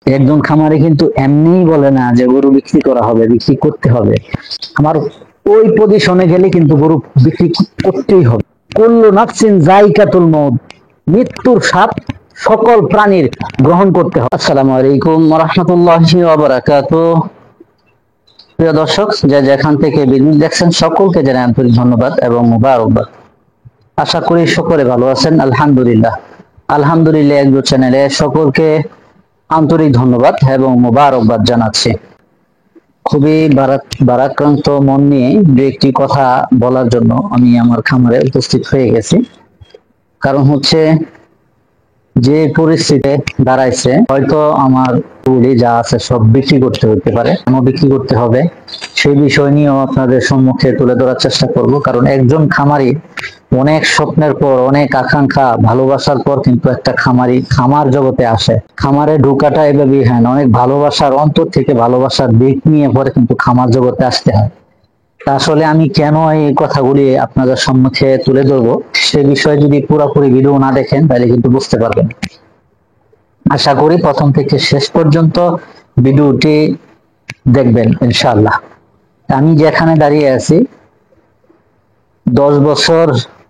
একজন খামারে কিন্তু এমনিই বলে না যে গরু বিক্রি করা হবে, বিক্রি করতে হবে। আমার ওই পজিশনে গেলে কিন্তু গরু বিক্রি করতেই হবে। কুল্লু নাফসিন যায়কাতুল মউত, মৃত্যুর স্বাদ সকল প্রাণীর গ্রহণ করতে হবে। আসসালামু আলাইকুম ওয়া রাহমাতুল্লাহি ওয়া বারাকাতুহু। প্রিয় দর্শক, যে যেখান থেকে ভিডিও দেখছেন সকলকে জানাই আন্তরিক ধন্যবাদ এবং মুবারকবাদ। আশা করি সকলে ভালো আছেন। আলহামদুলিল্লাহ। আলহামদুলিল্লাহ এগ্রো চ্যানেলে সকলকে আন্তরিক ধন্যবাদ এবং মোবারকবাদ জানাচ্ছি। খুবই ভারাক্রান্ত মন নিয়ে দু একটি কথা বলার জন্য আমি আমার খামারে উপস্থিত হয়ে গেছি। কারণ হচ্ছে, যে পরিস্থিতি দাঁড়াইছে, হয়তো আমার পুলি যা আছে সব বিক্রি করতে হতে পারে, আমার বিক্রি করতে হবে। সেই বিষয় নিয়েও আপনাদের সম্মুখে তুলে ধরার চেষ্টা করব। কারণ একজন খামারি অনেক স্বপ্নের পর, অনেক আকাঙ্ক্ষা, ভালোবাসার পর কিন্তু একটা খামারি খামার জগতে আসে। খামারে ঢোকাটা এভাবেই হয় না, অনেক ভালোবাসার, অন্তর থেকে ভালোবাসার দিক নিয়ে পরে কিন্তু খামার জগতে আসতে হয়। আসলে আমি কেন এই কথাগুলি আপনাদের সম্মুখে তুলে ধরবো, সে বিষয়ে যদি পুরোপুরি ভিডিও না দেখেন তাহলে কিন্তু বুঝতে পারবেন। আশা করি প্রথম থেকে শেষ পর্যন্ত ভিডিওটি দেখবেন ইনশাআল্লাহ। আমি যেখানে দাঁড়িয়ে আছি, 10 বছর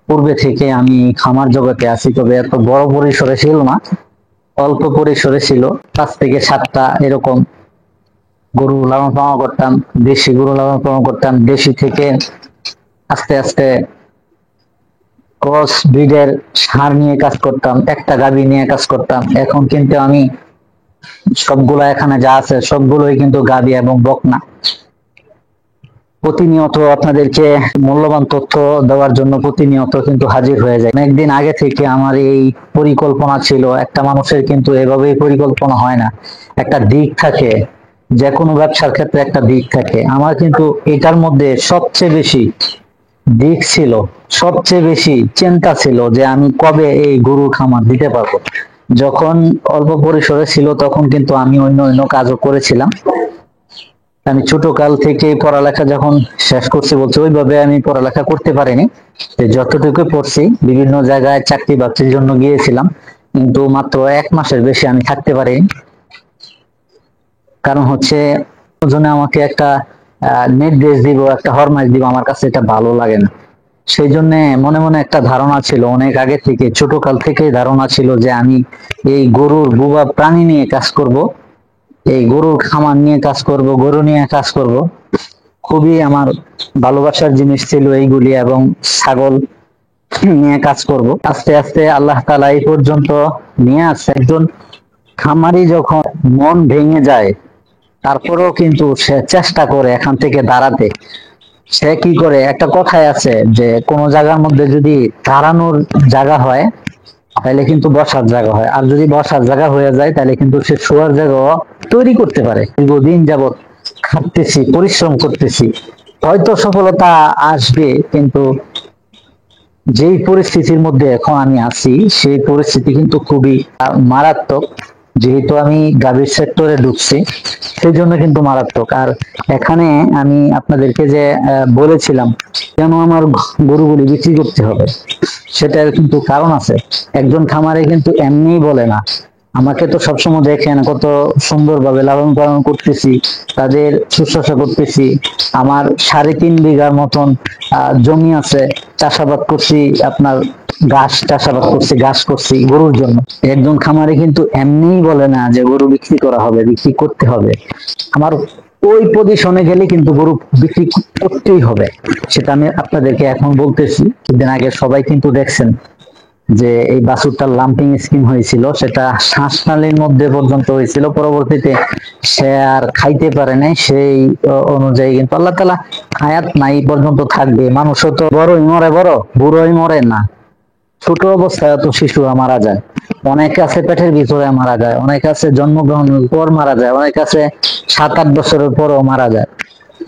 পূর্বে থেকে আমি খামার জগতে আছি। তবে এত বড় পরিসরে ছিল না, অল্প পরিসরে ছিল। 5 থেকে 7টা এরকম গরু লালন পালন করতাম, দেশি গরু লালন পালন করতাম। দেশি থেকে আস্তে আস্তে ক্রস ব্রিডের ষাঁড় নিয়ে কাজ করতাম, একটা গাভী নিয়ে কাজ করতাম। এখন কিন্তু আমি সবগুলা এখানে যা আছে সবগুলোই কিন্তু গাভী এবং বকনা। প্রতিনিয়ত আপনাদেরকে মূল্যবান তথ্য দেওয়ার জন্য প্রতিনিয়ত কিন্তু হাজির হয়ে যায়। অনেকদিন আগে থেকে আমার এই পরিকল্পনা ছিল। একটা মানুষের কিন্তু এভাবেই পরিকল্পনা হয় না, একটা দিক থাকে। যে কোনো ব্যবসার ক্ষেত্রে একটা দিক থাকে। আমার কিন্তু এটার মধ্যে সবচেয়ে বেশি দিক ছিল, সবচেয়ে বেশি চিন্তা ছিল যে আমি কবে এই গরুর খামার দিতে পারবো। যখন অল্প পরিসরে ছিল তখন কিন্তু আমি অন্য অন্য কাজও করেছিলাম। আমি ছোট কাল থেকে পড়ালেখা যখন শেষ করছি, বলছে ওইভাবে আমি পড়ালেখা করতে পারিনি। যতটুকু পড়ছি, বিভিন্ন জায়গায় চাকরি বাকরির জন্য গিয়েছিলাম, কিন্তু মাত্র 1 মাসের বেশি আমি থাকতে পারিনি। কারণ হচ্ছে, জন্য আমাকে একটা নির্দেশ দিব, একটা ফরমাইশ দিব, আমার কাছে এটা ভালো লাগে না। সেই জন্য মনে মনে একটা ধারণা ছিল, অনেক আগে থেকে, ছোট কাল থেকে ধারণা ছিল যে আমি এই গরুর বুবা প্রাণী নিয়ে কাজ করব, এই গরুর খামার নিয়ে কাজ করব, গরু নিয়ে কাজ করব। খুবই আমার ভালোবাসার জিনিস ছিল এইগুলি, এবং ছাগল নিয়ে কাজ করব। আস্তে আস্তে আল্লাহ তাআলা এই পর্যন্ত নিয়ে আসছে। একজন খামারি যখন মন ভেঙে যায়, তারপরেও কিন্তু সে চেষ্টা করে এখান থেকে দাঁড়াতে। সে কি করে, একটা কথাই আছে যে কোন জায়গার মধ্যে যদি দাঁড়ানোর জায়গা হয় তাহলে কিন্তু বসার জায়গা হয়, আর যদি বসার জায়গা হয়ে যায় তাহলে কিন্তু সে শোয়ার জায়গা তৈরি করতে পারে। দীর্ঘদিন যাবৎ খাটতেছি, পরিশ্রম করতেছি, হয়তো সফলতা আসবে, কিন্তু যেই পরিস্থিতির মধ্যে এখন আমি আছি সেই পরিস্থিতি কিন্তু খুবই মারাত্মক। যেহেতু আমি গাভীর সেক্টরে ঢুকছি, সেই জন্য কিন্তু মারাত্মক। আর এখানে আমি আপনাদেরকে যে বলেছিলাম কেন আমার গরুগুলি বিক্রি করতে হবে, সেটার কিন্তু কারণ আছে। একজন খামারে কিন্তু এমনিই বলে না। আমাকে তো সবসময় দেখেন কত সুন্দরভাবে লালন পালন করতেছি, তাদের শুশ্রূষা করতেছি। আমার 3.5 বিঘার মতন জমি আছে, চাষাবাদ করছি, আপনার চাষাবাদ করছি, ঘাস করছি গরুর জন্য। একজন খামারে কিন্তু এমনিই বলে না যে গরু বিক্রি করা হবে, বিক্রি করতে হবে। আমার ওই পজিশনে গেলে কিন্তু গরু বিক্রি করতেই হবে। সেটা আমি আপনাদেরকে এখন বলতেছি। কিছুদিন আগে সবাই কিন্তু দেখছেন যে এই বাছুরটার লাম্পিং স্কিম হয়েছিল, সেটা শ্বাসনালীর মধ্যে পর্যন্ত হয়েছিল। পরবর্তীতে সে আর খাইতে পারে নাই, সেই অনুযায়ী কিন্তু আল্লাহ তাআলা হায়াত নাই পর্যন্ত থাকবে। মানুষও তো বড়ই মরে, বড় বুড়োই মরে না। ছোট অবস্থায় তো শিশুরা মারা যায়, অনেক আছে পেটের ভিতরে মারা যায়, অনেক আছে জন্মগ্রহণের পর মারা যায়, অনেক আছে 7-8 বছরের পরও মারা যায়,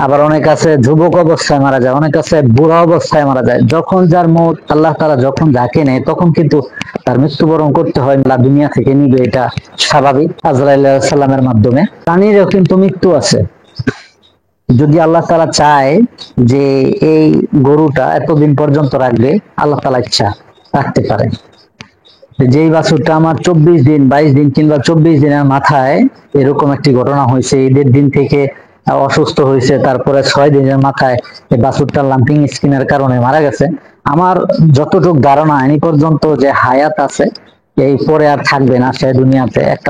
আবার অনেক আছে যুবক অবস্থায় মারা যায়, অনেক আছে বুড়া অবস্থায় মারা যায়। যখন যার মৌত আল্লাহ তাআলা যখন যাকে নেয় তখন কিন্তু তার মৃত্যুবরণ করতে হয়। আল্লাহ দুনিয়া থেকে নিবে, এটা স্বাভাবিক, আজরাইল আলাইহিস সালামের মাধ্যমে। প্রাণীরও কিন্তু মৃত্যু আছে। যদি আল্লাহ তাআলা চায় যে এই গরুটা এতদিন পর্যন্ত রাখবে, আল্লাহ তাআলা ইচ্ছা রাখতে পারে। যেই বাছুরটা আমার 24 দিন 22 দিন কিংবা 24 দিনের মাথায় এরকম একটি ঘটনা হয়েছে, ঈদের দিন থেকে অসুস্থ হয়েছে, তারপরে 6 দিনের মাথায় এই বাছুরটা লাম্পিং স্কিনের কারণে মারা গেছে। আমার যতটুকু ধারণা এই পর্যন্ত যে হায়াত আছে, এই পরে আর থাকবে না সে দুনিয়াতে, একটা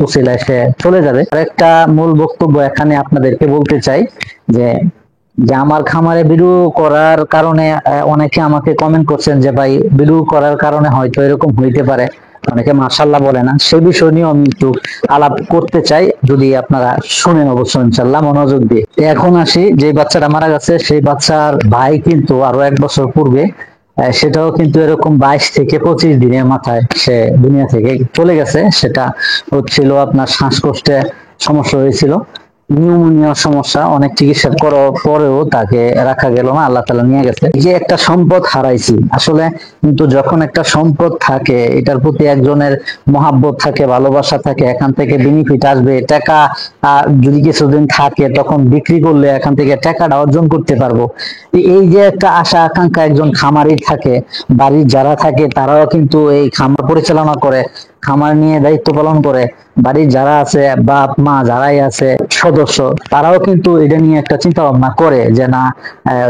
উসিলায় সে চলে যাবে। আর একটা মূল বক্তব্য এখানে আপনাদেরকে বলতে চাই যে যে আমার খামারে বিড়ু করার কারণে অনেকে আমাকে কমেন্ট করছেন যে ভাই বিড়ু করার কারণে হয়তো এরকম হইতে পারে, অনেকে মাশাআল্লাহ বলে না, সে বিষয় নিয়ে আমি একটু আলাপ করতে চাই, যদি আপনারা শুনেন অবশ্যই ইনশাআল্লাহ মনোযোগ দিয়ে। এখন আসি, যে বাচ্চাটা মারা গেছে সেই বাচ্চার ভাই কিন্তু আরো 1 বছর পূর্বে সেটাও কিন্তু এরকম 22 থেকে 25 দিনের মাথায় সে দুনিয়া থেকে চলে গেছে। সেটা হচ্ছিল আপনার শ্বাসকষ্টে সমস্যা হয়েছিল, নিউমোনিয়ার সমস্যা, অনেক চিকিৎসা করার পরেও তাকে রাখা গেল না, আল্লাহ তাআলা নিয়ে গেছে। এই যে একটা সম্পদ হারাইছি আসলে, কিন্তু যখন একটা সম্পদ থাকে এটার প্রতি একজনের মহাব্বত থাকে, ভালোবাসা থাকে, এখান থেকে বেনিফিট আসবে, টাকা যদি কিছুদিন থাকে তখন বিক্রি করলে এখান থেকে টাকাটা অর্জন করতে পারবো, এই যে একটা আশা আকাঙ্ক্ষা একজন খামারি থাকে, বাড়ির যারা থাকে তারাও কিন্তু এই খামার পরিচালনা করে, খামার নিয়ে দায়িত্ব পালন করে, বাড়ির যারা আছে বাপ মা যারাই আছে সদস্য, তারাও কিন্তু এটা নিয়ে একটা চিন্তা ভাবনা করে যে না,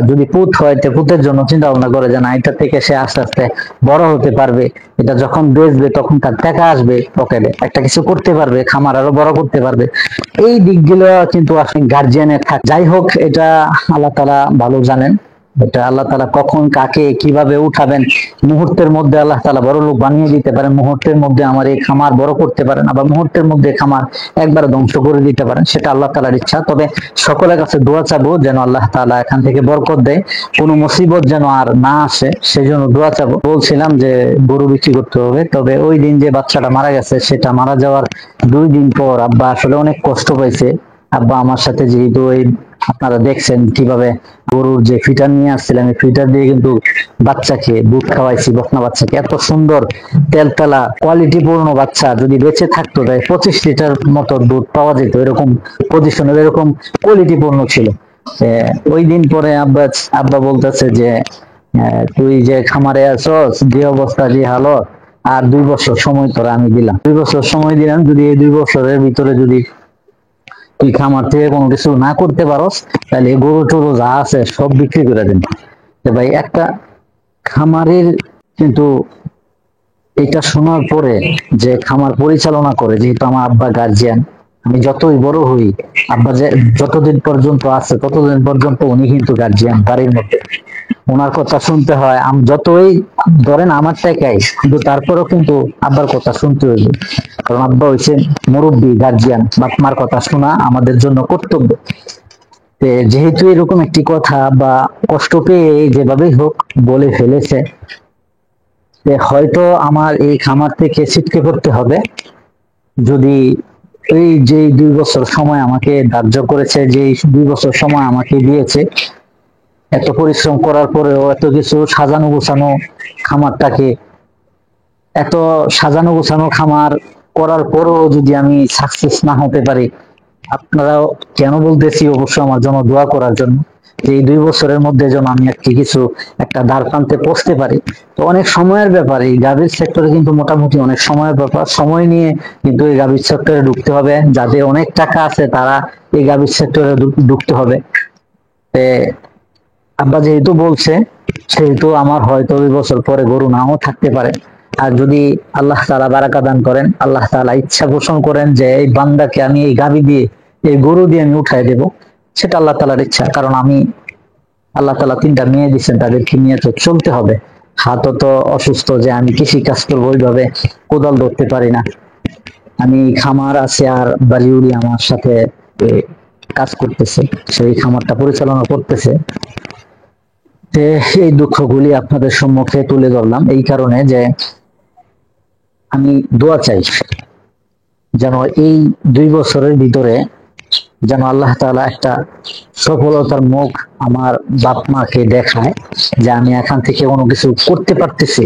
যদি পুত হয় তো পুতের জন্য চিন্তা ভাবনা করে যে না, এটা থেকে সে আস্তে আস্তে বড় হতে পারবে, এটা যখন বেচবে তখন তার টাকা আসবে পকেটে, একটা কিছু করতে পারবে, খামার আরো বড় করতে পারবে। এই দিকগুলো কিন্তু আসলে গার্জিয়ানের থাকে। যাই হোক, এটা আল্লাহ তাআলা ভালো জানেন, এটা আল্লাহ তাআলা কখন কাকে কিভাবে উঠাবেন, মুহূর্তের মধ্যে আল্লাহ তাআলা বড় লোক বানিয়ে দিতে পারেন, মুহূর্তের মধ্যে আমার এই খামার বড় করতে পারেন, আবার মুহূর্তের মধ্যে খামার একবার ধ্বংস করে দিতে পারেন, সেটা আল্লাহ তাআলার ইচ্ছা। তবে সকলের কাছে দোয়া চাবো যেন আল্লাহ তাআলা এখান থেকে বরকত দেয়, কোনো মুসিবত যেন আর না আসে, সেই জন্য দোয়া চাবো। বলছিলাম যে গরু বিক্রি করতে হবে, তবে ওই দিন যে বাচ্চাটা মারা গেছে সেটা মারা যাওয়ার 2 দিন পর আব্বা আসলে অনেক কষ্ট পাইছে। আব্বা আমার সাথে যেহেতু ওই আপনারা দেখছেন কিভাবে গরুর যে ফিটার নিয়ে আসছিলাম, এই ফিটার দিয়ে কিন্তু বাচ্চাকে দুধ খাওয়াইছি, বকনা বাচ্চাকে, এত সুন্দর তেলতেলা কোয়ালিটি পূর্ণ বাচ্চা যদি বেঁচে থাকতো তাই 25 লিটার মতো দুধ পাওয়া যেত, এরকম পজিশনের এরকম কোয়ালিটি পূর্ণ ছিল। ওই দিন পরে আব্বা আব্বা বলতেছে যে তুই যে খামারে আছস, যে অবস্থা যে হালত, আর 2 বছর সময় তোরা আমি দিলাম, 2 বছর সময় দিলাম, যদি এই 2 বছরের ভিতরে যদি তুই খামার থেকে কোনো কিছু না করতে পারস তাহলে গরু টরু যা আছে সব বিক্রি করে দেন। ভাই একটা খামারের কিন্তু এটা শোনার পরে, যে খামার পরিচালনা করে, যেহেতু আমার আব্বা গার্জিয়ান, আমি যতই বড় হই আব্বা যে যতদিন পর্যন্ত আছে ততদিন পর্যন্ত উনি কিন্তু গার্জিয়ান বাড়ির মধ্যে, ওনার কথা শুনতে হয়। আমি যতই ধরেন আমার টাকাই, কিন্তু তারপরেও কিন্তু আব্বার কথা শুনতে হইবে, কারণ আব্বা হইছে মুরব্বী গার্জিয়ান, বাপ মার কথা শোনা আমাদের জন্য কর্তব্য। যেহেতু এরকম একটি কথা বা কষ্ট পেয়ে যেভাবেই হোক বলে ফেলেছে, হয়তো আমার এই খামার থেকে ছিটকে পড়তে হবে। যদি এই যে 2 বছর সময় আমাকে ধার্য করেছে, যে 2 বছর সময় আমাকে দিয়েছে, এত পরিশ্রম করার পরেও, এত কিছু সাজানো গোছানো খামারটাকে, এত সাজানো গোছানো খামার করার পরেও যদি আমি সাকসেস না হতে পারি, আপনারাও কেন বলতেছি অবশ্যই আমার জন্য দোয়া করার জন্য, যে এই 2 বছরের মধ্যে যেন আমি একটা দ্বার প্রান্তে পৌঁছতে পারি। তো অনেক সময়ের ব্যাপার, এই গাভীর সেক্টরে কিন্তু মোটামুটি অনেক সময়ের ব্যাপার, সময় নিয়ে কিন্তু এই গাভীর সেক্টরে ঢুকতে হবে, যাদের অনেক টাকা আছে তারা এই গাভীর সেক্টরে ঢুকতে হবে। আব্বা যেহেতু বলছে, সেহেতু আমার হয়তো 2 বছর পরে গরু নাও থাকতে পারে। আর যদি আল্লাহ তাআলা বারাকা দান করেন, আল্লাহ তাআলা ইচ্ছা পোষণ করেন যে এই বান্দাকে আমি এই গাভী দিয়ে, এই গরু দিয়ে আমি উঠাই দেব, সেটা আল্লাহ তাআলার ইচ্ছা। কারণ আমি আল্লাহ তাআলা 3টা মেয়ে দিচ্ছেন, তাদেরকে নিয়ে তো চলতে হবে। হাতও তো অসুস্থ যে আমি কৃষি কাজ করবো, ওইভাবে কোদাল ধরতে পারি না। আমি খামার আছে আর বাড়িউরি আমার সাথে কাজ করতেছে, সেই খামারটা পরিচালনা করতেছে। এই দুঃখগুলি আপনাদের সম্মুখে তুলে ধরলাম এই কারণে যে আমি দোয়া চাই যেন এই 2 বছরের ভিতরে যেন আল্লাহ তাআলা একটা সফলতার মুখ আমার বাপ মাকে দেখায়, যে আমি এখান থেকে কোনো কিছু করতে পারতেছি।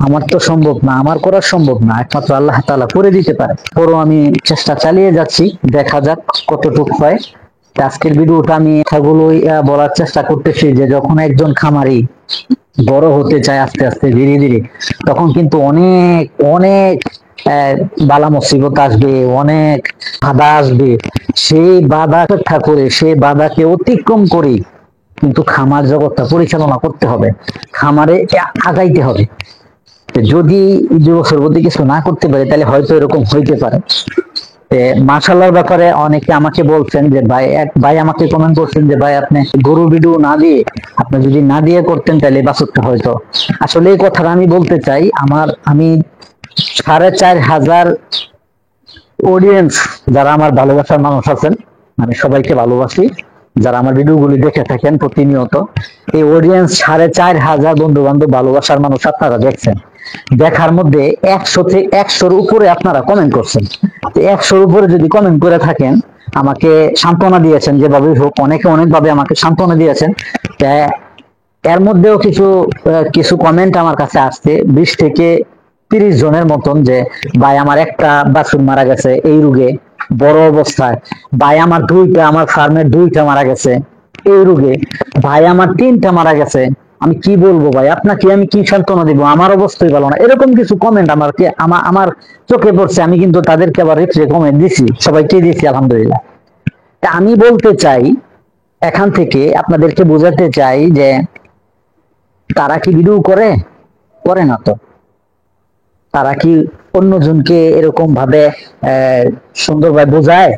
আমার তো সম্ভব না, আমার করা সম্ভব না, একমাত্র আল্লাহ তাআলা করে দিতে পারে। পরও আমি চেষ্টা চালিয়ে যাচ্ছি, দেখা যাক কতটুকু হয়। আজকের ভিডিওটা আমি কথাগুলোই বলার চেষ্টা করতেছি যে যখন একজন খামারি বড় হতে চায় আস্তে আস্তে ধীরে ধীরে, তখন কিন্তু অনেক অনেক বালা মুসিবত আসবে, অনেক বাধা আসবে। সেই বাধা উপেক্ষা করে, সেই বাধাকে অতিক্রম করে কিন্তু খামার জগৎটা পরিচালনা করতে হবে, খামারে আগাইতে হবে। যদি 2 বছর মধ্যে কিছু না করতে পারে তাহলে হয়তো এরকম হইতে পারে। মাশাআল্লাহর ব্যাপারে অনেকে আমাকে বলছেন যে ভাই, এক ভাই আমাকে কমেন্ট করছেন যে ভাই আপনি গরু ভিডিও না দিয়ে, আপনি যদি না দিয়ে করতেন তাহলে বাছুরটা হয়তো। আসলে এই কথাটা আমি বলতে চাই, আমি 4,500 অডিয়েন্স যারা আমার ভালোবাসার মানুষ আছেন, আমি সবাইকে ভালোবাসি, যারা আমার ভিডিওগুলি দেখে থাকেন প্রতিনিয়ত, এই অডিয়েন্স 4,500 বন্ধু বান্ধব ভালোবাসার মানুষ আপনারা দেখছেন। দেখার মধ্যে 100 উপরে আপনারা কমেন্ট করছেন। 100 উপরে যদি কমেন্ট করে থাকেন, আমাকে সান্ত্বনা দিয়েছেন যেভাবে হোক, অনেকে অনেকভাবে আমাকে সান্ত্বনা দিয়েছেন। এর মধ্যেও কিছু কমেন্ট আমার কাছে আসছে 20 থেকে 30 জনের মতন, যে ভাই আমার একটা বাছুর মারা গেছে এই রোগে বড় অবস্থায়, ভাই আমার আমার ফার্মের 2টা মারা গেছে এই রোগে, ভাই আমার 3টা মারা গেছে। আমি কি বলবো ভাই আপনাকে, আমি কি সান্ত্বনা দিব, আমার অবস্থাই ভালো না। এরকম কিছু কমেন্ট আমার চোখে পড়ছে। আমি কিন্তু তাদেরকে আবার রিপ্লাই কমেন্ট দিছি, সবাইকে দিছি আলহামদুলিল্লাহ। তা আমি বলতে চাই, এখান থেকে আপনাদেরকে বোঝাতে চাই যে তারা কি ভিডিও করে না তো। তারা কি অন্যজনকে এরকম ভাবে সুন্দরভাবে বোঝায়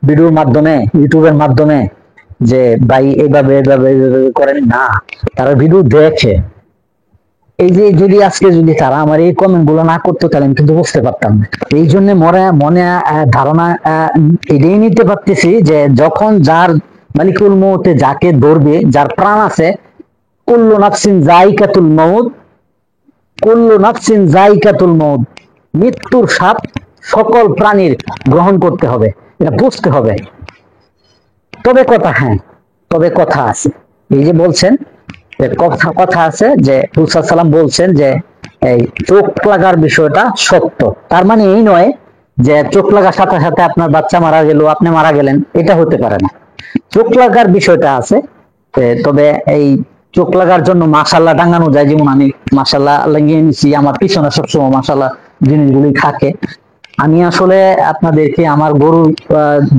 ভিডিওর মাধ্যমে, ইউটিউবের মাধ্যমে, যে ভাই এইভাবে এইভাবে করেন না? তারা ভিডিও দেখে। এই যে যদি আজকে যদি তারা আমার এই কমেন্ট গুলো না করতো তাহলে আমি কিন্তু বুঝতে পারতাম না। এই জন্য মনে ধারণা এটাই নিতে পারতেছি যে যখন যার মালিকুল মউতে যাকে ধরবে, যার প্রাণ আছে, কুল্লু নাফসিন যায়িকাতুল মউত, কুল্লু নাফসিন যায়িকাতুল মউত, মৃত্যুর স্বাদ সকল প্রাণীর গ্রহণ করতে হবে, এটা বুঝতে হবে। তবে কথা আছে, এই যে বলছেন কথা আছে যে রাসূল সাল্লাল্লাহু আলাইহি ওয়াসাল্লাম বলছেন যে এই চোখ লাগার বিষয়টা সত্য। তার মানে এই নয় যে চোখ লাগার সাথে সাথে আপনার বাচ্চা মারা গেল, আপনি মারা গেলেন, এটা হতে পারে না। চোখ লাগার বিষয়টা আছে। তবে এই চোখ লাগার জন্য মাশাআল্লাহ টাঙানো যায়, যেমন আমি মাশাআল্লাহ লাগিয়ে নিছি, আমার পিছনে সবসময় মাশাআল্লাহ জিনিসগুলি থাকে। আমি আসলে আপনাদেরকে আমার গরু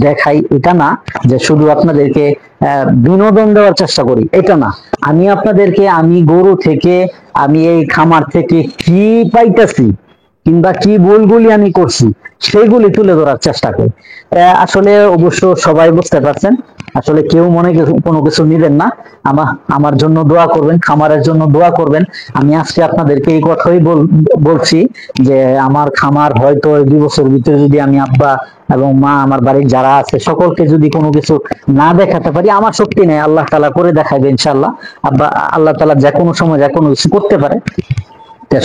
দেখাই এটা না যে শুধু আপনাদেরকে বিনোদন দেওয়ার চেষ্টা করি, এটা না। আমি আপনাদেরকে, আমি গরু থেকে, আমি এই খামার থেকে কি পাইতেছি কিংবা কি ভুলগুলি আমি করছি সেগুলি তুলে ধরার চেষ্টা করি। আসলে অবশ্য সবাই বুঝতে পারছেন, আসলে কেউ কোনো কিছু নিবেন না। আমার জন্য দোয়া করবেন, খামারের জন্য দোয়া করবেন। আমি আজকে আপনাদেরকে এই কথাই বলছি যে আমার খামার হয়তো 2 বছর ভিতরে যদি আমি আব্বা এবং মা, আমার বাড়ির যারা আছে সকলকে যদি কোনো কিছু না দেখাতে পারি, আমার শক্তি নেই, আল্লাহ তাআলা করে দেখাবে ইনশাআল্লাহ। আল্লাহ তাআলা যে কোনো সময় যে কোনো কিছু করতে পারে।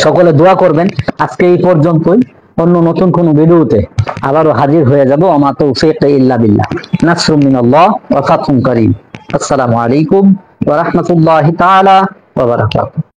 সকলে দোয়া করবেন। আজকে এই পর্যন্তই। অন্য নতুন কোন ভিডিওতে আবারও হাজির হয়ে যাব। আমা তৌফিক ইল্লা বিল্লাহ। নাসরুম মিনাল্লাহ ওয়া ফাতহুন কারীম। আসসালামু আলাইকুম ওয়া রাহমাতুল্লাহি তাআলা ওয়া বারাকাতুহু।